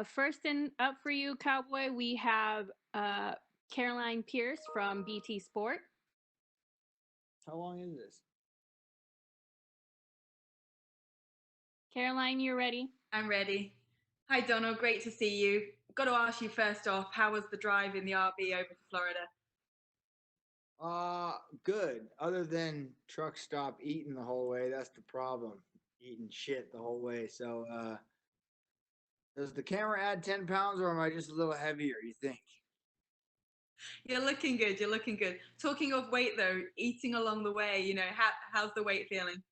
First and up for you, Cowboy, we have Caroline Pierce from BT Sport. How long is this? Caroline, you're ready. I'm ready. Hi, Donal. Great to see you. Got to ask you first off, how was the drive in the RV over to Florida? Good. Other than truck stop eating the whole way, that's the problem. Eating shit the whole way. So, does the camera add 10 pounds or am I just a little heavier, you think? You're looking good. You're looking good. Talking of weight, though, eating along the way, how's the weight feeling?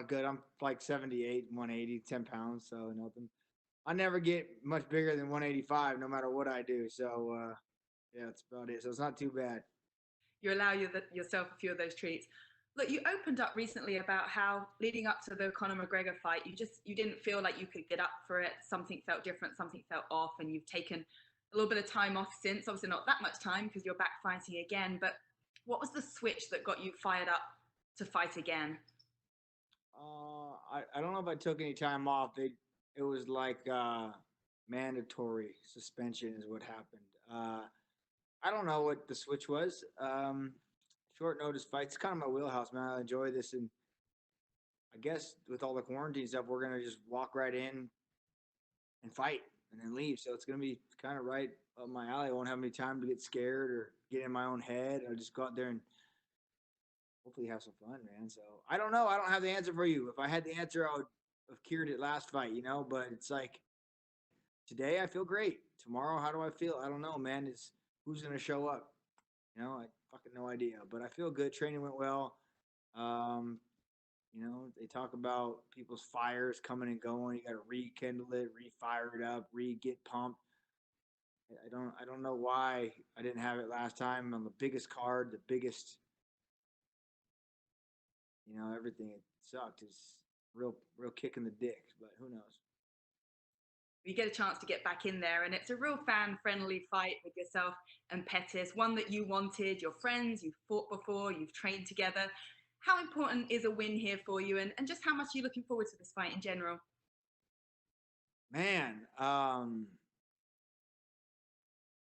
Good. I'm like 78, 180, 10 pounds. So, nothing. I never get much bigger than 185 no matter what I do. So, yeah, that's about it. So, it's not too bad. You allow yourself a few of those treats. Look, you opened up recently about how leading up to the Conor McGregor fight, you didn't feel like you could get up for it. Something felt different, something felt off, and you've taken a little bit of time off since. Obviously, not that much time because you're back fighting again. But what was the switch that got you fired up to fight again? I don't know if I took any time off. It was like mandatory suspension is what happened. I don't know what the switch was. Short notice fights, it's kind of my wheelhouse, man. I enjoy this, and I guess with all the quarantine stuff, we're gonna just walk right in and fight and then leave. So it's gonna be kind of right up my alley. I won't have any time to get scared or get in my own head. I'll just go out there and hopefully have some fun, man. So I don't know. I don't have the answer for you. If I had the answer, I would have cured it last fight, But it's like today I feel great. Tomorrow, how do I feel? I don't know, man. It's who's gonna show up? I fucking no idea. But I feel good. Training went well. Um, they talk about people's fires coming and going. You got to rekindle it, refire it up, get pumped. I don't know why I didn't have it last time on the biggest card, the biggest, everything. It sucked. It's real kick in the dick, but who knows? You get a chance to get back in there, and it's a real fan-friendly fight with yourself and Pettis, one that you wanted, your friends, you've fought before, you've trained together. How important is a win here for you, and just how much are you looking forward to this fight in general? Man,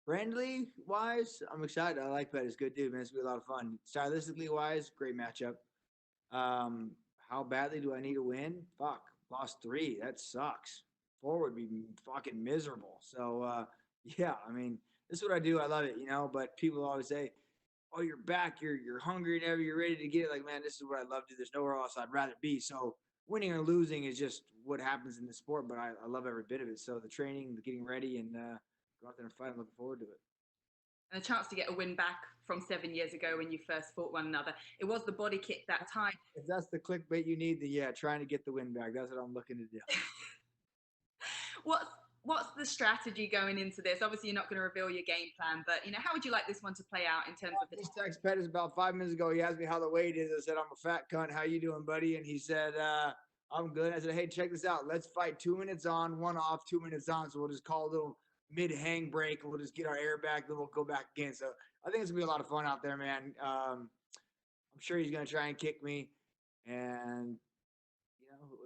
friendly wise, I'm excited. I like Pettis. Good dude, man. It's gonna be a lot of fun. Stylistically wise, great matchup. How badly do I need to win? Fuck, lost 3. That sucks. 4 would be fucking miserable. So, yeah, I mean, this is what I do. I love it, But people always say, "Oh, you're back. You're hungry and ever. You're ready to get it." Like, man, this is what I love to do. There's nowhere else I'd rather be. So, winning or losing is just what happens in the sport. But I love every bit of it. So, the training, the getting ready, and go out there and fight. I'm looking forward to it. And a chance to get a win back from 7 years ago when you first fought one another. It was the body kick that time. If that's the clickbait you need, trying to get the win back. That's what I'm looking to do. What's the strategy going into this? Obviously, you're not going to reveal your game plan, but how would you like this one to play out in terms of the? I just texted Pettis about 5 minutes ago. He asked me how the weight is. I said, "I'm a fat cunt. How you doing, buddy?" And he said, "I'm good." I said, "Hey, check this out. Let's fight 2 minutes on, 1 off, 2 minutes on. So we'll just call a little mid-hang break, and we'll just get our air back. Then we'll go back again." So I think it's gonna be a lot of fun out there, man. I'm sure he's gonna try and kick me, and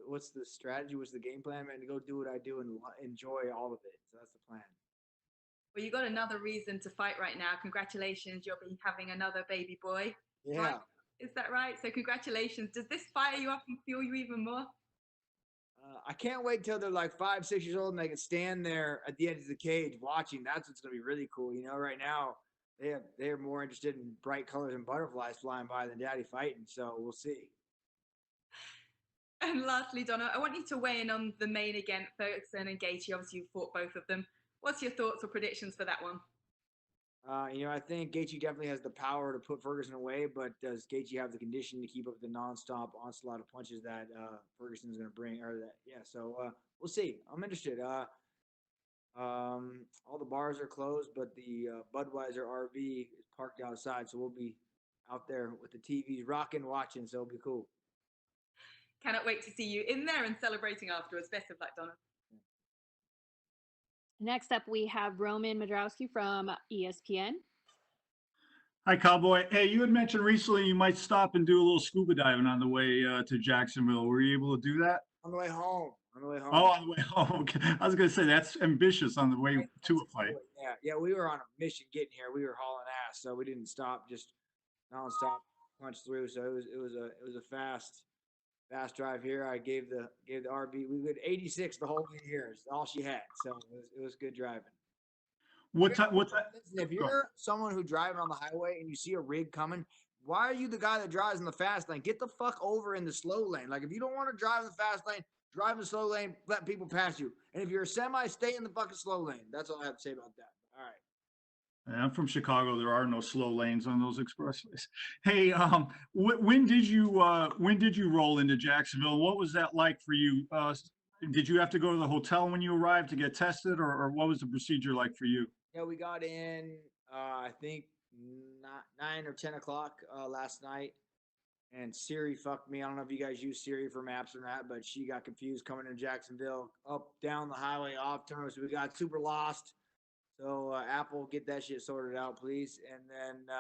what's the strategy? What's the game plan, man? To go do what I do and enjoy all of it. So that's the plan. Well, you got another reason to fight right now. Congratulations, you'll be having another baby boy. Yeah. Right? Is that right? So congratulations. Does this fire you up and fuel you even more? I can't wait till they're like 5, 6 years old and they can stand there at the edge of the cage watching. That's what's gonna be really cool. Right now they're more interested in bright colors and butterflies flying by than daddy fighting. So we'll see. And lastly, Donna, I want you to weigh in on the main event, Ferguson and Gaethje. Obviously, you've fought both of them. What's your thoughts or predictions for that one? I think Gaethje definitely has the power to put Ferguson away, but does Gaethje have the condition to keep up with the nonstop onslaught of punches that Ferguson's going to bring? So we'll see. I'm interested. All the bars are closed, but the Budweiser RV is parked outside, so we'll be out there with the TVs rocking, watching. So it'll be cool. Cannot wait to see you in there and celebrating afterwards. Best of luck, Donna. Next up, we have Roman Madrowski from ESPN. Hi, Cowboy. Hey, you had mentioned recently you might stop and do a little scuba diving on the way to Jacksonville. Were you able to do that? On the way home. on the way home. Oh, on the way home. Okay. I was going to say that's ambitious on the way to a fight. Yeah, we were on a mission getting here. We were hauling ass, so we didn't stop, just nonstop punch through. So it was a fast drive here. I gave the RV. We did 86 the whole way here. It's all she had. So it was good driving. What time? What time? Listen, if you're someone who driving on the highway and you see a rig coming, why are you the guy that drives in the fast lane? Get the fuck over in the slow lane. Like, if you don't want to drive in the fast lane, drive in the slow lane, let people pass you. And if you're a semi, stay in the fucking slow lane. That's all I have to say about that. All right. I'm from Chicago. There are no slow lanes on those expressways. Hey, when did you roll into Jacksonville? What was that like for you? Did you have to go to the hotel when you arrived to get tested, or what was the procedure like for you? Yeah, we got in, I think 9 or 10 o'clock last night, and Siri fucked me. I don't know if you guys use Siri for maps or not, but she got confused coming into Jacksonville, up, down the highway, off turn. So we got super lost. So Apple, get that shit sorted out, please. And then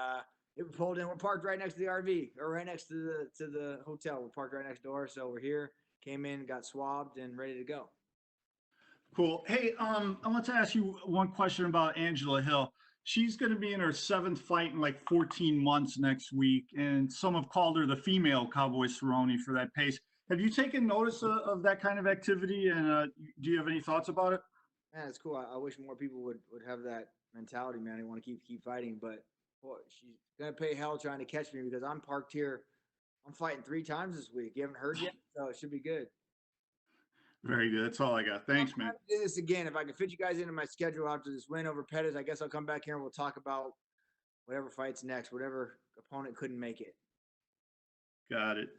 it pulled in. We're parked right next to the RV, or right next to the hotel. We're parked right next door. So we're here. Came in, got swabbed, and ready to go. Cool. Hey, I want to ask you one question about Angela Hill. She's going to be in her 7th fight in like 14 months next week, and some have called her the female Cowboy Cerrone for that pace. Have you taken notice of that kind of activity, and do you have any thoughts about it? Man, it's cool. I wish more people would have that mentality, man. They want to keep fighting, but boy, she's gonna pay hell trying to catch me because I'm parked here. I'm fighting 3 times this week. You haven't heard yet, so it should be good. Very good. That's all I got. Thanks, man. Do this again. If I can fit you guys into my schedule after this win over Pettis, I guess I'll come back here and we'll talk about whatever fights next, whatever opponent couldn't make it. Got it.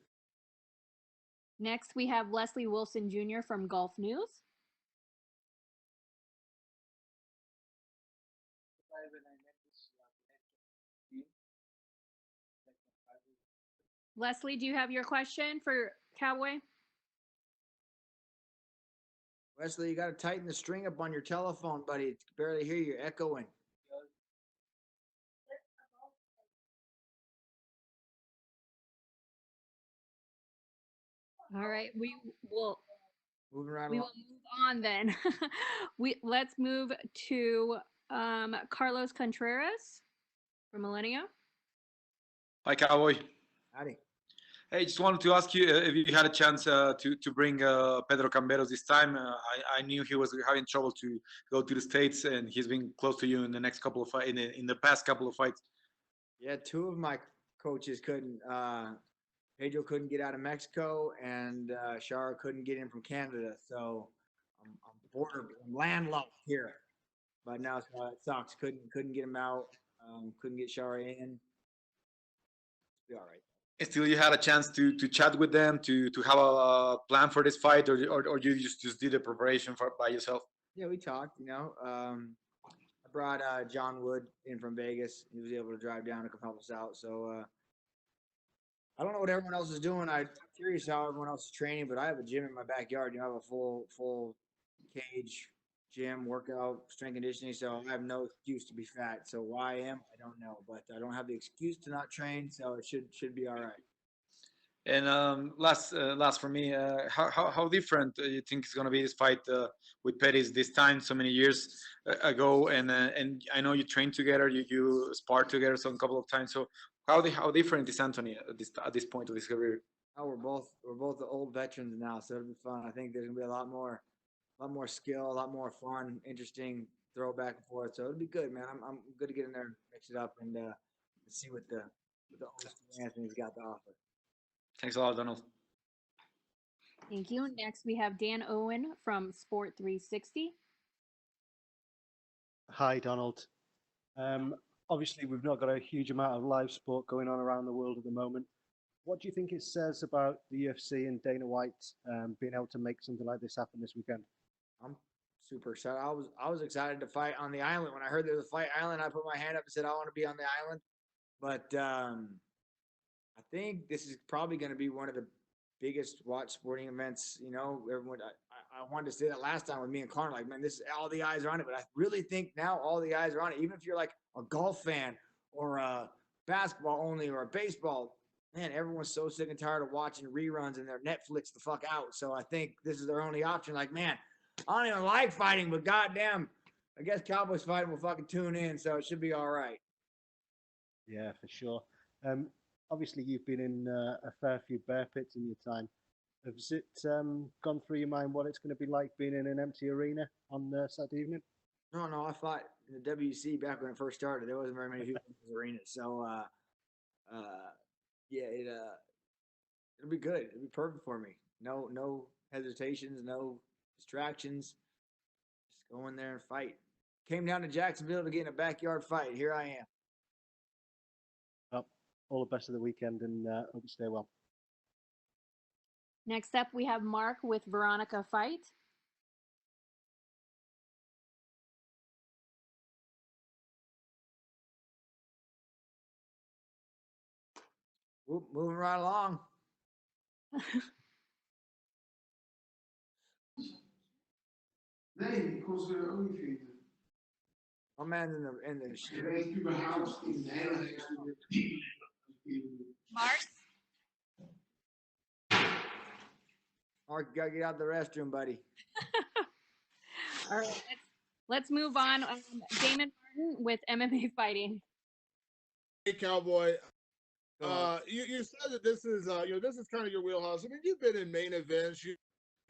Next, we have Leslie Wilson Jr. from Golf News. Leslie, do you have your question for Cowboy? Wesley, you got to tighten the string up on your telephone, buddy. It's barely hear you. You're echoing. All right, we will Moving right we along. will move on then. Let's move to Carlos Contreras from Millennia. Hi, Cowboy. Howdy. Hey, just wanted to ask you if you had a chance to bring Pedro Camberos this time. I knew he was having trouble to go to the States, and he's been close to you in the next couple of fights, in the past couple of fights. Yeah, 2 of my coaches couldn't. Pedro couldn't get out of Mexico, and Shara couldn't get in from Canada. So I'm landlocked here. But now it sucks. Couldn't get him out. Couldn't get Shara in. Be all right. Still, you had a chance to chat with them, to have a plan for this fight, or you just did the preparation by yourself? Yeah, we talked. I brought John Wood in from Vegas. He was able to drive down to come help us out. So I don't know what everyone else is doing. I'm curious how everyone else is training, but I have a gym in my backyard. I have a full cage gym, workout, strength conditioning. So I have no excuse to be fat. So why I am, I don't know, but I don't have the excuse to not train. So it should be all right. And last for me, how different you think is going to be this fight with Pettis this time, so many years ago, and I know you trained together, you sparred together some couple of times. So how different is Anthony at this point of his career? Oh, we're both the old veterans now, so it'll be fun. I think there's gonna be a lot more skill, a lot more fun, interesting throw back and forth. So it'll be good, man. I'm good to get in there and mix it up and see what the old Anthony's got to offer. Thanks a lot, Donald. Thank you. Next, we have Dan Owen from Sport 360. Hi, Donald. Obviously, we've not got a huge amount of live sport going on around the world at the moment. What do you think it says about the UFC and Dana White being able to make something like this happen this weekend? I'm super excited. I was excited to fight on the island. When I heard there was a fight island, I put my hand up and said I want to be on the island. But I think this is probably going to be one of the biggest watch sporting events. Everyone. I wanted to say that last time with me and Conor. Like, man, this is all the eyes are on it. But I really think now all the eyes are on it. Even if you're like a golf fan or a basketball only or a baseball, man, everyone's so sick and tired of watching reruns and they're Netflix the fuck out. So I think this is their only option. Like, man, I don't even like fighting, but goddamn, I guess Cowboys fighting will fucking tune in, so it should be all right. Yeah, for sure. Obviously, you've been in a fair few bear pits in your time. Has it gone through your mind what it's going to be like being in an empty arena on Saturday evening? No, I fought in the WC back when it first started. There wasn't very many people in the arena, so yeah, it'll be good. It'll be perfect for me. No hesitations, no distractions. Just go in there and fight. Came down to Jacksonville to get in a backyard fight. Here I am. Well, all the best of the weekend and hope you stay well. Next up, we have Mark with Veronica Fight. Whoop, moving right along. Nee, ik was er ook niet vinden. My man's in the Je weet überhaupt in de hele Mark? Mark, you gotta get out the restroom, buddy. All right, let's move on. Damon Martin with MMA fighting. Hey, Cowboy. You said that this is this is kind of your wheelhouse. I mean, you've been in main events, you've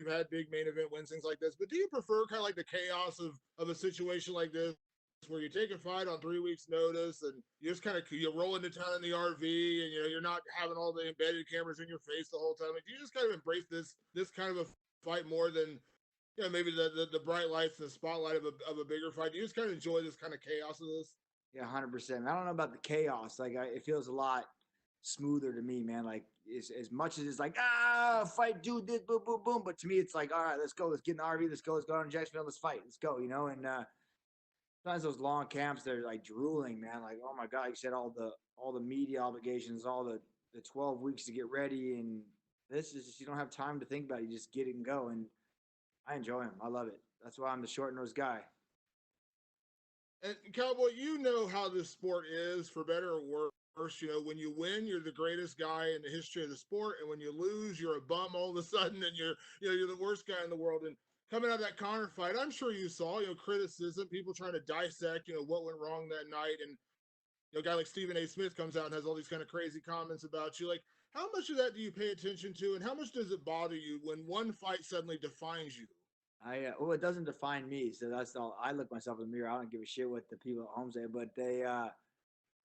had big main event wins, things like this. But do you prefer kind of like the chaos of a situation like this, where you take a fight on 3 weeks' notice and you just kind of you roll into town in the RV and you're not having all the embedded cameras in your face the whole time? Like, do you just kind of embrace this kind of a fight more than maybe the bright lights and the spotlight of a bigger fight? Do you just kind of enjoy this kind of chaos of this? Yeah, 100%. I don't know about the chaos. Like, it feels a lot smoother to me, man. Like, as much as it's like, fight, dude, this, boom, boom, boom. But to me, it's like, all right, let's go. Let's get in the RV. Let's go. Let's go down to Jacksonville. Let's fight. Let's go, And sometimes those long camps, they're like drooling, man. Like, oh my God, like you said, all the media obligations, all the 12 weeks to get ready. And this is just, you don't have time to think about it. You just get it and go. And I enjoy them. I love it. That's why I'm the short-nosed guy. And Cowboy, you know how this sport is, for better or worse. When you win, you're the greatest guy in the history of the sport, and when you lose, you're a bum all of a sudden, and you're the worst guy in the world. And coming out of that Conor fight, I'm sure you saw criticism, people trying to dissect what went wrong that night, and a guy like Stephen A. Smith comes out and has all these kind of crazy comments about you. Like, how much of that do you pay attention to, and how much does it bother you when one fight suddenly defines you? Well, it doesn't define me, so that's all. I look myself in the mirror. I don't give a shit what the people at home say, but they,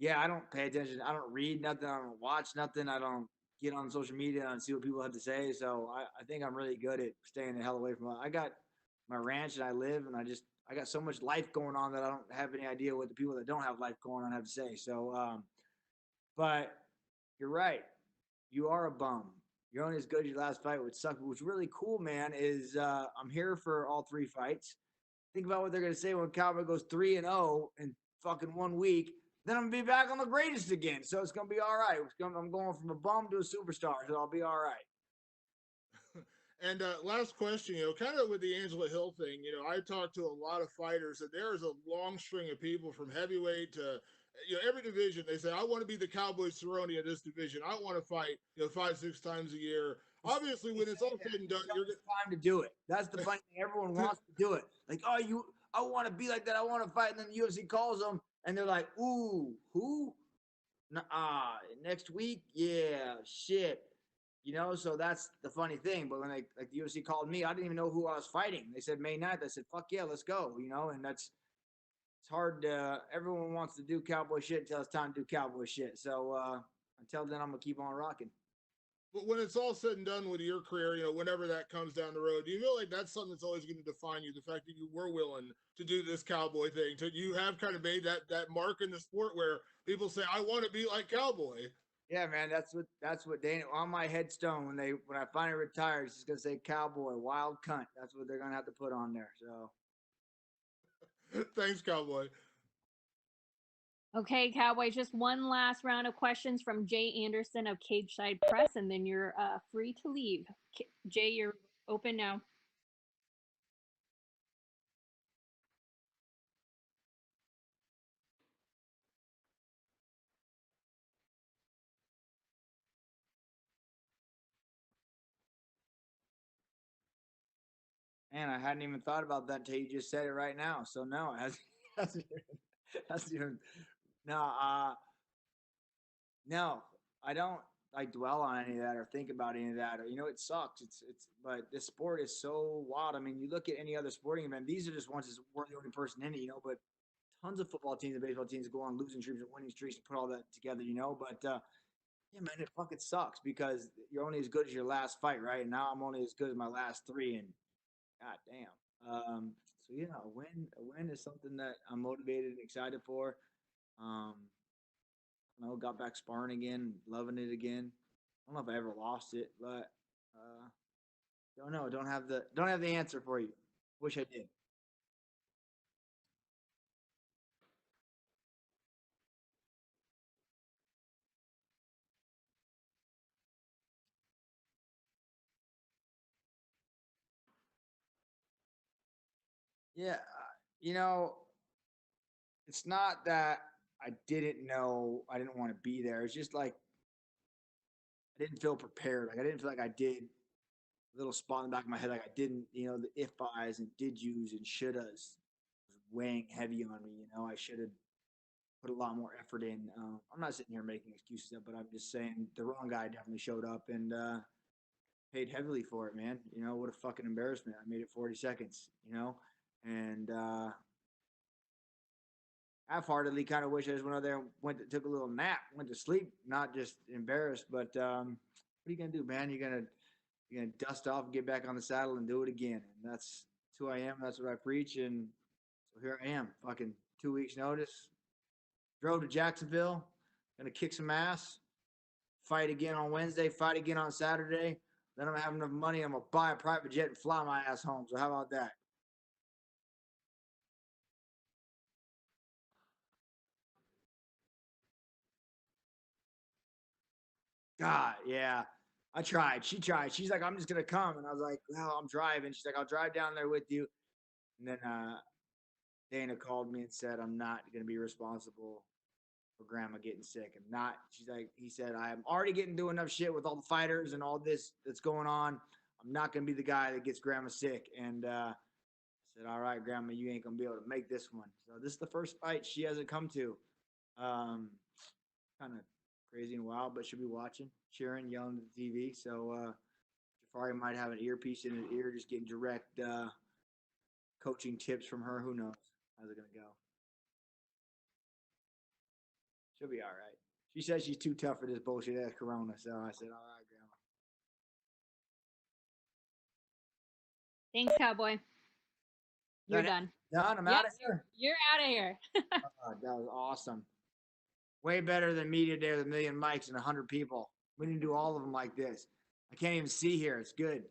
yeah, I don't pay attention. I don't read nothing. I don't watch nothing. I don't get on social media and see what people have to say. So I think I'm really good at staying the hell away from it. I got my ranch and I live, and I got so much life going on that I don't have any idea what the people that don't have life going on have to say. So, but you're right. You are a bum. You're only as good as your last fight, which sucks. What's really cool, man, is I'm here for all 3 fights. Think about what they're gonna say when Cowboy goes 3-0 in fucking 1 week. Then I'm gonna be back on the greatest again. So it's gonna be all right. I'm going from a bum to a superstar, so I'll be all right. And last question, kind of with the Angela Hill thing, I talked to a lot of fighters, and there is a long string of people from heavyweight to every division. They say, I want to be the Cowboy Cerrone of this division. I want to fight 5-6 times a year. Obviously, when it's all said and done, you're gonna time to do it. That's the funny thing. Everyone wants to do it. Like, I want to be like that. I want to fight, and then the UFC calls them, and they're like, ooh, who? Next week, yeah, shit. So that's the funny thing. But when the UFC called me, I didn't even know who I was fighting. They said May 9th. I said, fuck yeah, let's go. And it's hard to, everyone wants to do cowboy shit until it's time to do cowboy shit. So until then, I'm gonna keep on rocking. But when it's all said and done with your career, whenever that comes down the road, do you feel like that's something that's always going to define you? The fact that you were willing to do this cowboy thing, you have kind of made that mark in the sport where people say, I want to be like Cowboy. Yeah, man, that's what Dana on my headstone when I finally retire, it's just gonna say Cowboy, wild cunt. That's what they're gonna have to put on there. So Thanks, Cowboy. Okay, Cowboy, just one last round of questions from Jay Anderson of Cage Side Press, and then you're free to leave. Jay, you're open now. Man, I hadn't even thought about that until you just said it right now. So no, it hasn't even no, no, I don't like dwell on any of that or think about any of that. Or it sucks. But this sport is so wild. I mean, you look at any other sporting event, these are just ones that we're the only person in it, but tons of football teams and baseball teams go on losing streaks and winning streaks and put all that together, But yeah, man, it fucking sucks because you're only as good as your last fight, right? And now I'm only as good as my last three, and god damn. So yeah, a win is something that I'm motivated and excited for. Um, got back sparring again, loving it again. I don't know if I ever lost it, but don't know. Don't have the answer for you. Wish I did. Yeah, it's not that I didn't know I didn't want to be there. It's just like I didn't feel prepared. Like I didn't feel like I did a little spot in the back of my head. Like I didn't, the if buys and did use and shouldas was weighing heavy on me. I should have put a lot more effort in. I'm not sitting here making excuses, but I'm just saying the wrong guy definitely showed up and paid heavily for it, man. What a fucking embarrassment. I made it 40 seconds, and half-heartedly kind of wish I just went out there and took a little nap, went to sleep, not just embarrassed. But what are you gonna do, man? You're gonna dust off and get back on the saddle and do it again. And that's who I am. That's what I preach. And so here I am, fucking 2 weeks notice. Drove to Jacksonville, gonna kick some ass, fight again on Wednesday, fight again on Saturday. Then I'm gonna have enough money. I'm gonna buy a private jet and fly my ass home. So how about that? God, yeah. I tried. She tried. She's like, I'm just gonna come. And I was like, well, I'm driving. She's like, I'll drive down there with you. And then Dana called me and said, I'm not gonna be responsible for grandma getting sick. I'm not. He said, I'm already getting through enough shit with all the fighters and all this that's going on. I'm not gonna be the guy that gets grandma sick. And I said, all right, grandma, you ain't gonna be able to make this one. So this is the first fight she hasn't come to. Kind of crazy and wild, but she'll be watching, cheering, yelling at the TV. So Jafari might have an earpiece in his ear, just getting direct coaching tips from her. Who knows? How's it gonna go? She'll be all right. She says she's too tough for this bullshit ass Corona. So I said, all right, grandma. Thanks, Cowboy. You're done. Done. I'm out of here. You're out of here. Oh, that was awesome. Way better than media day with 1,000,000 mics and 100 people. We need to do all of them like this. I can't even see here. It's good.